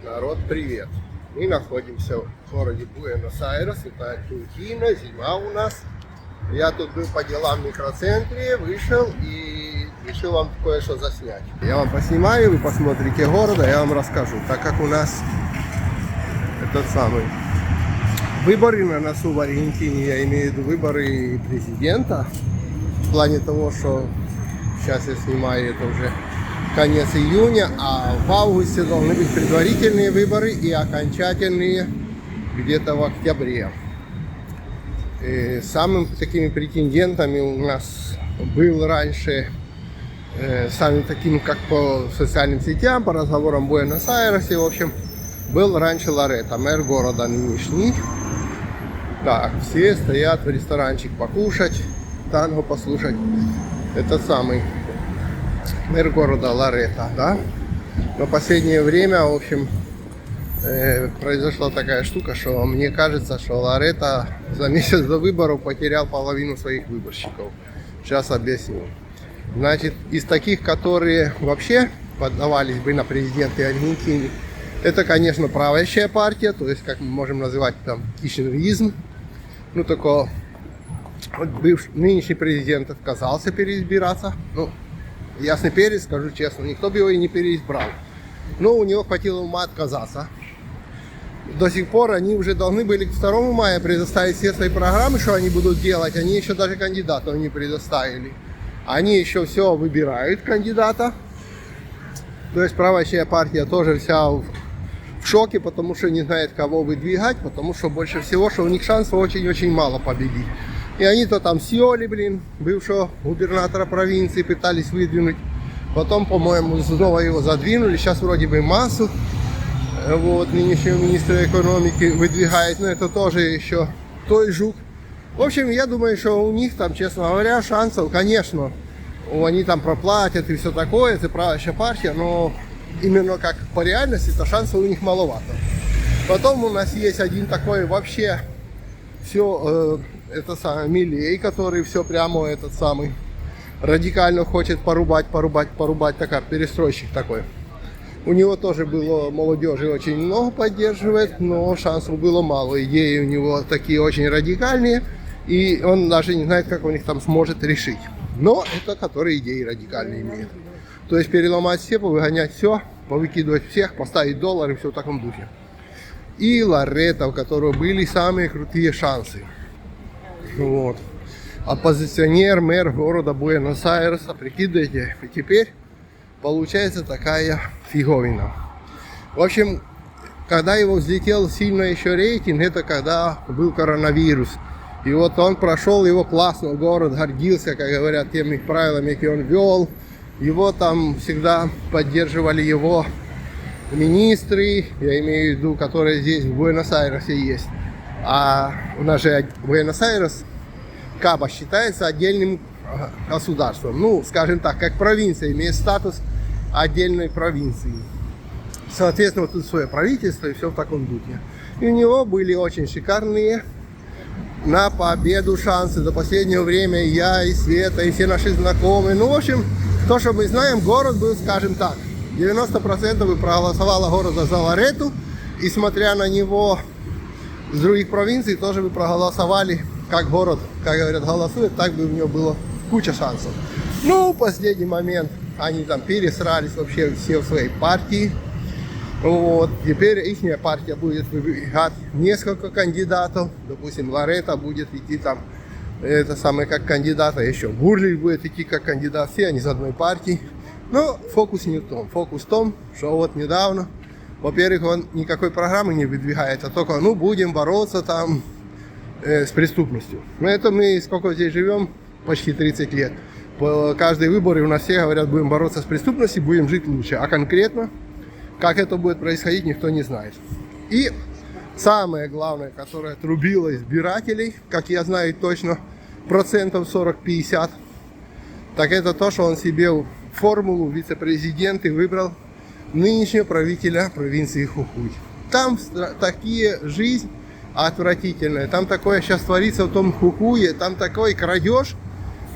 Народ, привет! Мы находимся в городе Буэнос-Айрес, это Аргентина, зима у нас. Я тут был по делам в микроцентре, вышел и решил вам кое-что заснять. Я вам поснимаю, вы посмотрите город, а я вам расскажу. Так как у нас этот самый выборы на носу в Аргентине, я имею в виду выборы президента, в плане того, что сейчас я снимаю это уже конец июня, а в августе должны быть предварительные выборы и окончательные где-то в октябре. И самыми такими претендентами у нас был раньше, самым таким, как по социальным сетям, по разговорам в Буэнос-Айресе, в общем, был раньше Лоретто, мэр города нынешний. Так, все стоят в ресторанчик покушать, танго послушать. Этот самый мэр города Лоретто, да? Но в последнее время, в общем, произошла такая штука, что мне кажется, что Лоретто за месяц до выборов потерял половину своих выборщиков. Сейчас объясню. Значит, из таких, которые вообще поддавались бы на президенты Аргентины, это, конечно, правящая партия, то есть, как мы можем называть там, кирchnerизм. Ну, только вот нынешний президент отказался переизбираться. Ну, ясный перец, скажу честно, никто бы его и не переизбрал. Но у него хватило ума отказаться. До сих пор они уже должны были к 2 мая предоставить все свои программы, что они будут делать. Они еще даже кандидатов не предоставили. Они еще все выбирают кандидата. То есть правящая партия тоже вся в шоке, потому что не знает, кого выдвигать, потому что больше всего, что у них шансов очень-очень мало победить. И они то там Сьоли, бывшего губернатора провинции, пытались выдвинуть. Потом, по-моему, снова его задвинули. Сейчас вроде бы массу. Вот, нынешнего министра экономики выдвигает. Но это тоже еще той жук. В общем, я думаю, что у них там, честно говоря, шансов, конечно, они там проплатят и все такое. Это правящая партия, но именно как по реальности, то шансов у них маловато. Потом у нас есть один такой вообще все... это самый Милей, который все прямо этот самый радикально хочет порубать, такой перестройщик такой. У него тоже было молодежи очень много поддерживает, но шансов было мало. Идеи у него такие очень радикальные, и он даже не знает, как он их там сможет решить. Но это которые идеи радикальные имеют. То есть переломать все, повыгонять все, повыкидывать всех, поставить доллар и все в таком духе. И Лоретто, у которого были самые крутые шансы. Вот. Оппозиционер, мэр города Буэнос-Айреса, прикидывайте, и теперь получается такая фиговина. В общем, когда его взлетел сильно еще рейтинг, это когда был коронавирус. И вот он прошел, его классно, город гордился, как говорят, теми правилами, которые он вел. Его там всегда поддерживали его министры, я имею в виду, которые здесь в Буэнос-Айресе есть. А у нас же Буэнос-Айрес, Каба, считается отдельным государством. Ну, скажем так, как провинция, имеет статус отдельной провинции. Соответственно, тут свое правительство и все в таком духе. И у него были очень шикарные на победу шансы. До последнего времени я и Света, и все наши знакомые. Ну, в общем, то, что мы знаем, город был, скажем так, 90% проголосовало города за Лоретту. И смотря на него с других провинций, тоже бы проголосовали, как город, как говорят, голосует, так бы у него было куча шансов. Ну, в последний момент они там пересрались вообще все в своей партии. Вот. Теперь их партия будет выдвигать несколько кандидатов. Допустим, Лоретто будет идти там, это самое, как кандидат, а еще Бурлич будет идти как кандидат. Все они из одной партии. Но фокус не в том. Фокус в том, что вот недавно, во-первых, он никакой программы не выдвигает, а только, ну, будем бороться там с преступностью. Но это мы сколько здесь живем, почти 30 лет. По каждые выборы у нас все говорят, будем бороться с преступностью, будем жить лучше. А конкретно, как это будет происходить, никто не знает. И самое главное, которое трубило избирателей, как я знаю точно, процентов 40-50, так это то, что он себе формулу вице-президента выбрал нынешнего правителя провинции Хухуй. Там такие жизнь отвратительная. Там такое сейчас творится в том Хухуе, там такой крадеж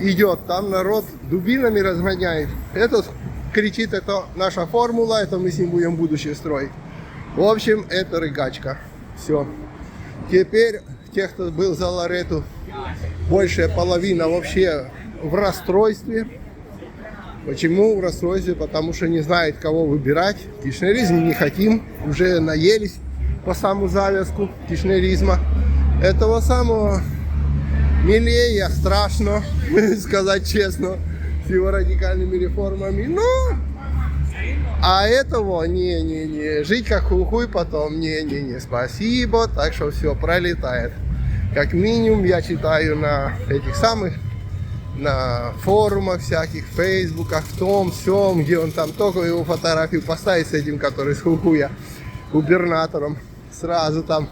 идет, там народ дубинами разгоняет. Это кричит, это наша формула, это мы с ним будем будущее строить. В общем, это рыгачка. Все. Теперь тех, кто был за Лорету, большая половина вообще в расстройстве. Почему в расстройстве? Потому что не знает, кого выбирать. Кишнеризм не хотим. Уже наелись по саму завязку кишнеризма. Этого самого Милея страшно, сказать честно, с его радикальными реформами. Ну, а этого не. Жить как хуй потом, не. Спасибо. Так что все пролетает. Как минимум я читаю на этих самых, на форумах всяких, в фейсбуках, в том, всем, где он там только его фотографию поставит с этим, который с хухуя губернатором. Сразу там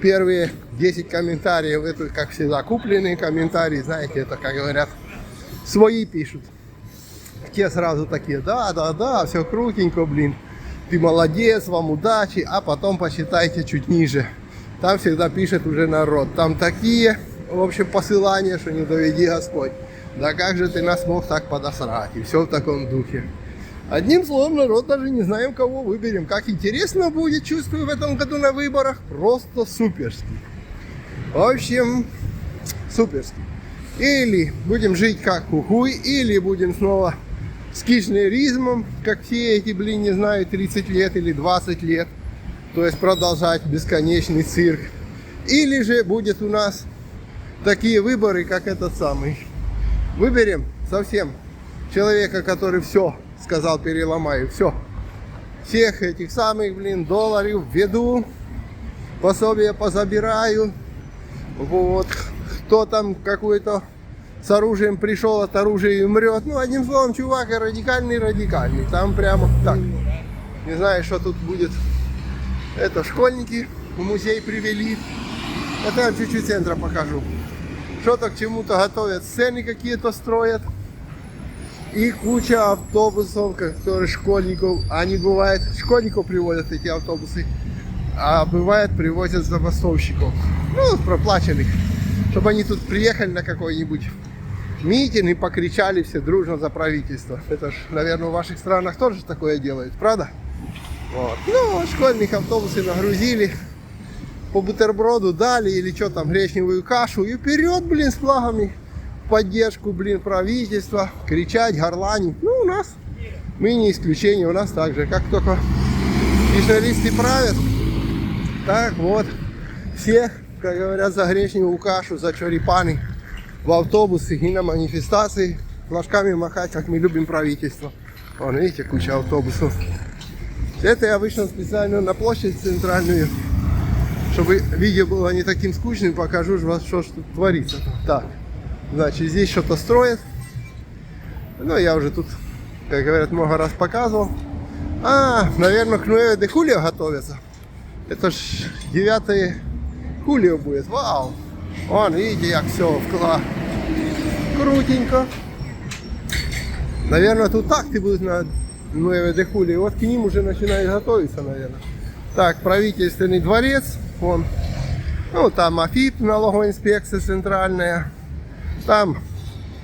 первые 10 комментариев, это, как всегда, купленные комментарии, знаете, это, как говорят, свои пишут. Те сразу такие, да, все крутенько, блин, ты молодец, вам удачи, а потом посчитайте чуть ниже. Там всегда пишет уже народ, там такие, в общем, посылания, что не доведи Господь. Да как же ты нас мог так подосрать? И все в таком духе. Одним словом, народ, даже не знаем, кого выберем. Как интересно будет, чувствую, в этом году на выборах. Просто суперский. В общем, суперский. Или будем жить как хухуй, или будем снова с кишнеризмом, как все эти, блин, не знаю, 30 лет или 20 лет. То есть продолжать бесконечный цирк. Или же будет у нас такие выборы, как этот самый. Выберем совсем человека, который все сказал, переломаю, все. Всех этих самых, блин, долларов введу, пособие позабираю. Вот. Кто там какой-то с оружием пришел, от оружия и умрет. Ну, одним словом, чувак радикальный. Там прямо так. Не знаю, что тут будет. Это школьники в музей привели. Это я чуть-чуть центра покажу. Что-то к чему-то готовят, сцены какие-то строят. И куча автобусов, которые школьников, они бывает, школьников привозят эти автобусы, а бывает привозят забастовщиков, ну, проплаченных, чтобы они тут приехали на какой-нибудь митинг и покричали все дружно за правительство. Это ж, наверное, в ваших странах тоже такое делают, правда? Вот. Ну, школьных автобусы нагрузили, по бутерброду дали или что там, гречневую кашу и вперед, блин, с флагами. Поддержку, блин, правительства, кричать, горланить. Ну, у нас, мы не исключение, у нас так же, как только кишнеристы правят, так вот, всех, как говорят, за гречневую кашу, за чорепаны в автобусы и на манифестации, флажками махать, как мы любим правительство. Вон, видите, куча автобусов. Это я вышел специально на площадь центральную, чтобы видео было не таким скучным, покажу, что тут творится. Так. Значит, здесь что-то строят. Ну, я уже тут, как говорят, много раз показывал. Наверное, к 9 де Хулио готовятся. Это ж 9 Хулио будет. Вау! Вон, видите, как все вклад. Крутенько. Наверное, тут такты будут на 9 де Хулио. Вот к ним уже начинают готовиться, наверное. Так, правительственный дворец. Вон. Ну, там АФИП, налоговая инспекция центральная. Там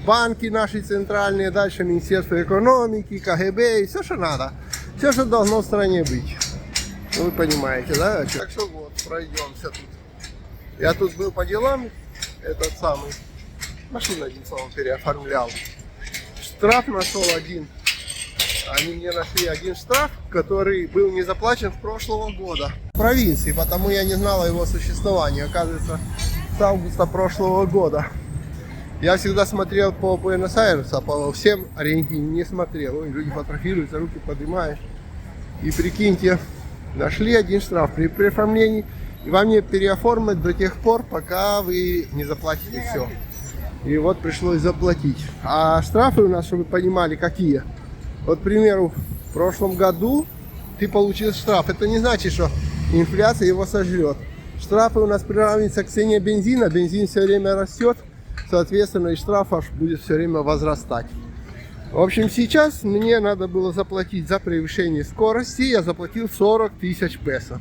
банки наши центральные, дальше Министерство экономики, КГБ и все, что надо. Все, что должно в стране быть. Ну, вы понимаете, да? Так что вот, пройдемся тут. Я тут был по делам, этот самый, машину одним словом переоформлял. Штраф нашел один. Они мне нашли один штраф, который был не заплачен с прошлого года. В провинции, потому я не знал о его существовании. Оказывается, с августа прошлого года. Я всегда смотрел по Буэнос-Айресу, а по всем Аргентине не смотрел. Ой, люди фотографируются, руки поднимаешь. И прикиньте, нашли один штраф при оформлении. И вам не переоформят до тех пор, пока вы не заплатите все. И вот пришлось заплатить. А штрафы у нас, чтобы вы понимали, какие. Вот, к примеру, в прошлом году ты получил штраф. Это не значит, что инфляция его сожрет. Штрафы у нас приравниваются к цене бензина. Бензин все время растет. Соответственно, и штраф аж будет все время возрастать. В общем, сейчас мне надо было заплатить за превышение скорости. Я заплатил 40 тысяч песо.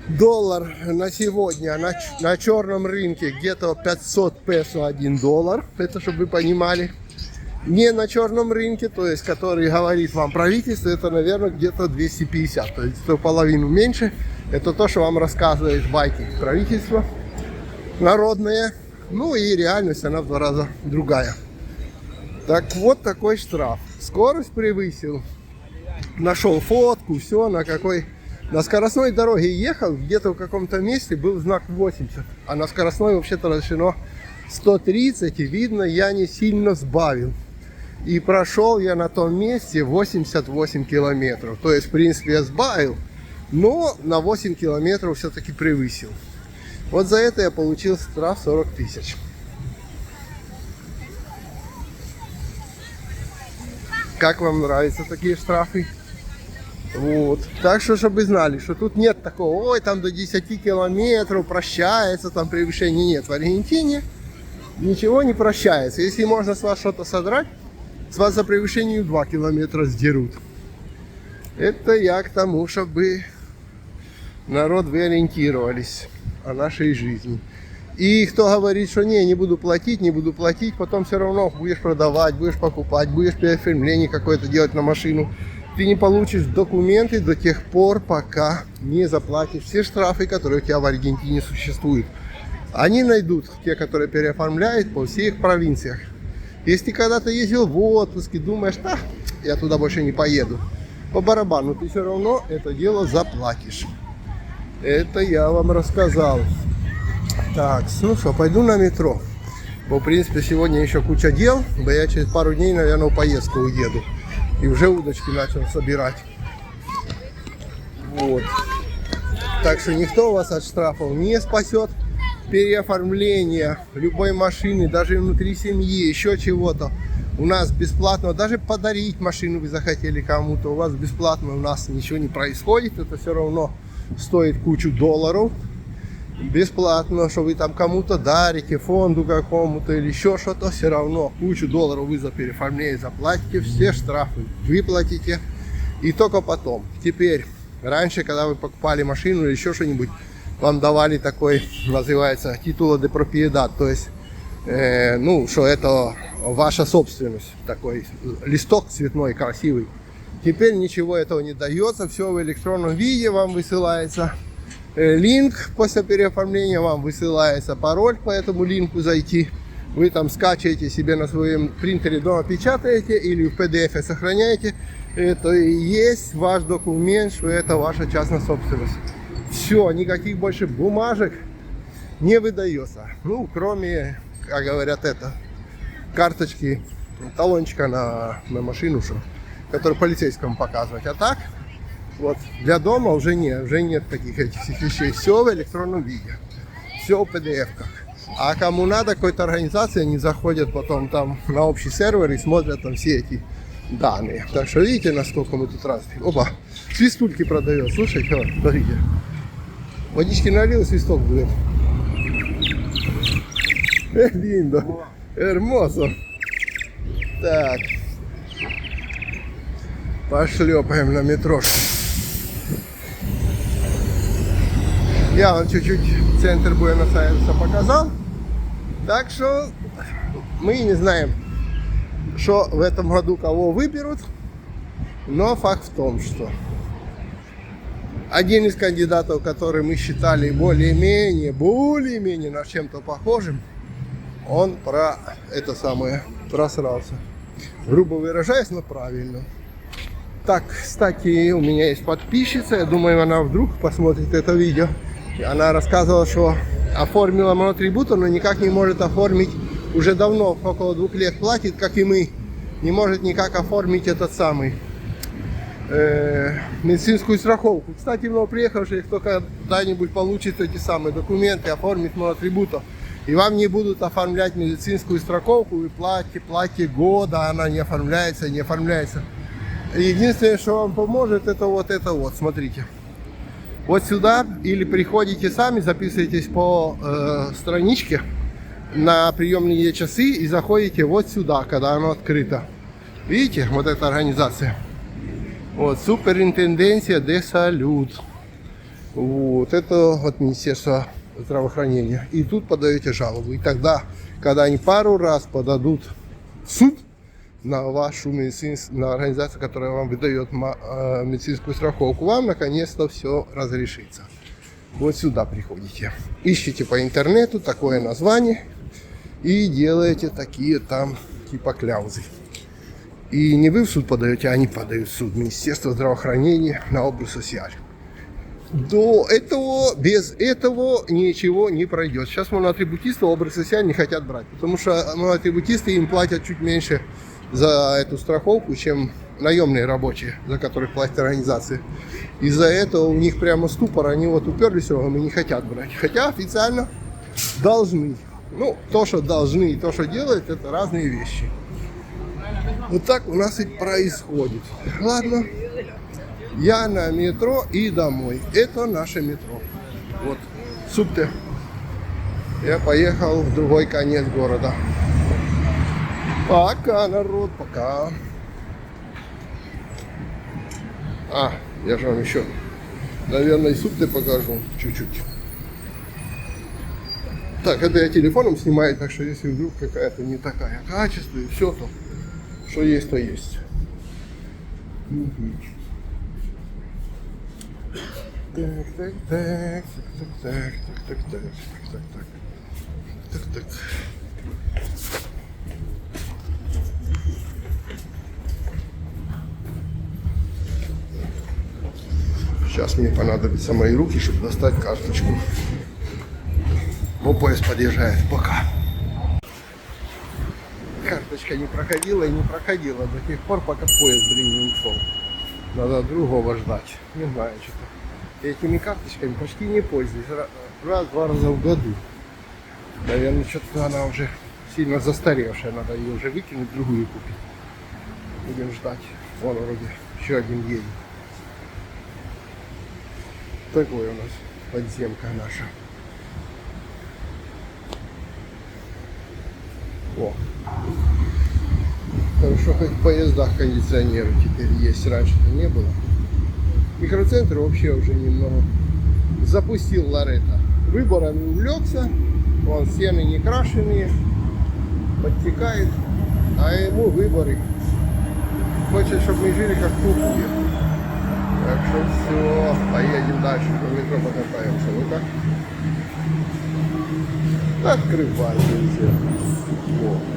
Доллар на сегодня на черном рынке где-то 500 песо $1. Это чтобы вы понимали. не на черном рынке, то есть который говорит вам правительство, это, наверное, где-то 250, то есть в половину меньше. Это то, что вам рассказывает байки правительства народное. Ну и реальность, она в 2 раза другая. Так вот такой штраф. Скорость превысил. Нашел фотку, все, на скоростной дороге ехал, где-то в каком-то месте был знак 80, а на скоростной вообще-то разрешено 130, и видно, я не сильно сбавил. И прошел я на том месте 88 километров. То есть, в принципе, я сбавил, но на 8 километров все-таки превысил. Вот за это я получил штраф 40 тысяч. Как вам нравятся такие штрафы? Вот. Так что, чтобы знали, что тут нет такого, ой, там до 10 километров прощается, там превышения нет. В Аргентине ничего не прощается. Если можно с вас что-то содрать, с вас за превышение 2 километра сдерут. Это я к тому, чтобы народ вы ориентировались о нашей жизни. И кто говорит, что не буду платить, потом все равно будешь продавать, будешь покупать, будешь переоформление какое-то делать на машину. Ты не получишь документы до тех пор, пока не заплатишь все штрафы, которые у тебя в Аргентине существуют. Они найдут те, которые переоформляют по всех провинциях. Если ты когда-то ездил в отпуск и думаешь, да, я туда больше не поеду, по барабану, ты все равно это дело заплатишь. Это я вам рассказал. Так, ну что, пойду на метро. Бо, в принципе, сегодня еще куча дел, да я через пару дней, наверное, в поездку уеду. И уже удочки начал собирать. Вот. Так что никто вас от штрафов не спасет. Переоформление любой машины, даже внутри семьи, еще чего-то. У нас бесплатно, даже подарить машину вы захотели кому-то, у вас бесплатно, у нас ничего не происходит. Это все равно стоит кучу долларов. Бесплатно, что вы там кому-то дарите, фонду какому-то или еще что-то, все равно кучу долларов вы за переоформление заплатите, все штрафы выплатите. И только потом. Теперь, раньше, когда вы покупали машину или еще что-нибудь, вам давали такой, называется, титула де проприедад, то есть, ну, что это ваша собственность, такой листок цветной, красивый. Теперь ничего этого не дается, все в электронном виде вам высылается. Линк после переоформления, вам высылается пароль по этому линку зайти. Вы там скачиваете себе на своем принтере, дома печатаете или в PDF сохраняете. Это и есть ваш документ, что это ваша частная собственность. Все, никаких больше бумажек не выдается. Ну, кроме, как говорят, это карточки, талончика на машину, что, который полицейскому показывать. А так, вот, для дома уже нет таких этих всех вещей. Все в электронном виде. Все в PDF-ках. А кому надо, какой-то организации, они заходят потом там на общий сервер и смотрят там все эти данные. Так что видите, насколько мы тут развиты. Опа, свистульки продает. Слушайте, вот, смотрите. Водички налил, свисток будет. Линдо. Hermoso. Так. Пошлепаем на метро. Я вам чуть-чуть центр Буэнос-Айреса показал. Так что мы не знаем, что в этом году кого выберут. Но факт в том, что один из кандидатов, который мы считали более-менее на чем-то похожим, он просрался. Грубо выражаясь, но правильно. Так, кстати, у меня есть подписчица, я думаю, она вдруг посмотрит это видео. Она рассказывала, что оформила монотрибутор, но никак не может оформить, уже давно, около 2 лет платит, как и мы, не может никак оформить этот самый медицинскую страховку. Кстати, много приехавших, кто когда-нибудь получит эти самые документы, оформит монотрибутор, и вам не будут оформлять медицинскую страховку, вы платите года, она не оформляется. Единственное, что вам поможет, это вот, смотрите. Вот сюда или приходите сами, записываетесь по страничке на приемные часы и заходите вот сюда, когда оно открыто. Видите, вот эта организация. Вот, Суперинтенденция де Салют. Вот, это вот Министерство здравоохранения. И тут подаете жалобу. И тогда, когда они пару раз подадут в суд, на вашу медицинскую, на организацию, которая вам выдает медицинскую страховку, вам наконец-то все разрешится. Вот сюда приходите. Ищите по интернету такое название и делаете такие там типа кляузы. И не вы в суд подаете, а они подают в суд. Министерство здравоохранения на образ социаль. До этого, без этого ничего не пройдет. Сейчас моноатрибутисты образ социаль не хотят брать, потому что моноатрибутисты им платят чуть меньше за эту страховку, чем наемные рабочие, за которых платят организации. Из-за этого у них прямо ступор, они вот уперлись рогом и не хотят брать. Хотя официально должны. Ну, то, что должны и то, что делают, это разные вещи. Вот так у нас и происходит. Ладно. Я на метро и домой. Это наше метро. Вот. Супте. Я поехал в другой конец города. Пока, народ, пока. Я же вам еще, наверное, супте покажу чуть-чуть. Так, это я телефоном снимаю, так что если вдруг какая-то не такая качество и все, то что есть, то есть. Так. Сейчас мне понадобятся мои руки, чтобы достать карточку. Но поезд подъезжает. Пока. Карточка не проходила и не проходила до тех пор, пока поезд, не ушел. Надо другого ждать. Не знаю, что-то. Этими карточками почти не пользуюсь. Раз-два раза в году. Наверное, что-то она уже сильно застаревшая. Надо ее уже выкинуть, другую купить. Будем ждать. Вон вроде еще один едет. Такой у нас подземка наша. О. Хорошо, хоть в поездах кондиционеры теперь есть, раньше-то не было. Микроцентр вообще уже немного запустил Лоретто. Выборами увлекся, вон стены не крашеные, подтекает, а ему выборы. Хочет, чтобы мы жили как кухня. Так что все, поедем дальше, по метро покатаемся. Ну-ка. Открывай нельзя. О.